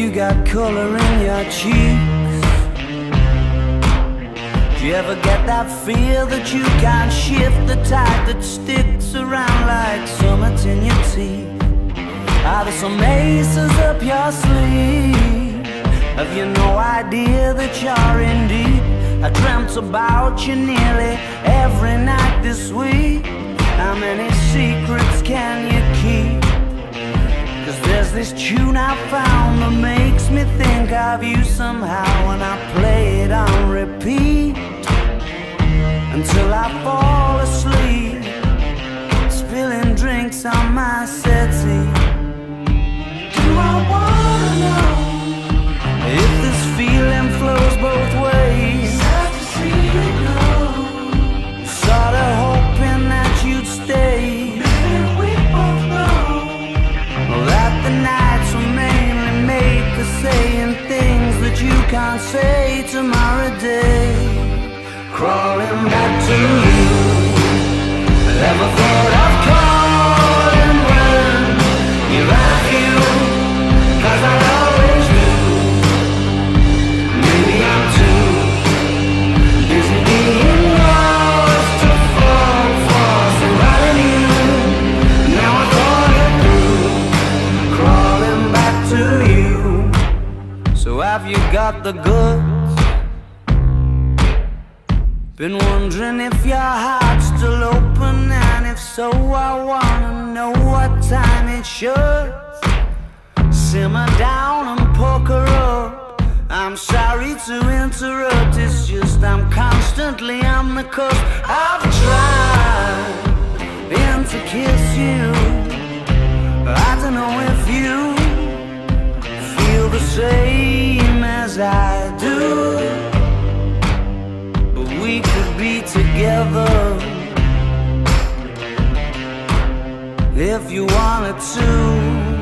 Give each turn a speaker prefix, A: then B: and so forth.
A: you got color in your cheeks? Do you ever get that feel that you can't shift, the tide that sticks around like summits in your teeth? Are there some aces up your sleeve? Have you no idea that you're in deep? I dreamt about you nearly every night this week. How many secrets can you keep? 'Cause there's this tune I found that makes me think of you somehow, and I play it on repeat until I fall asleep, spilling drinks on my settee. Do I wanna know if this feeling flows both ways? Sad to see you go. Sorta hoping that you'd stay. Maybe we both know that the nights were mainly made for saying things that you can't say tomorrow day. Crawling back to you, never thought of calling when you're at you, 'cause I always do. Maybe I'm too busy being lost to fall for somebody new. Now I thought it through, crawling back to you. So have you got the goods? Been wondering if your heart's still open, and if so, I wanna know what time it should. Simmer down and pucker up. I'm sorry to interrupt, it's just I'm constantly on the cusp. I've tried to kiss you. I don't know if you feel the same as I do, but we could be together if you wanted to.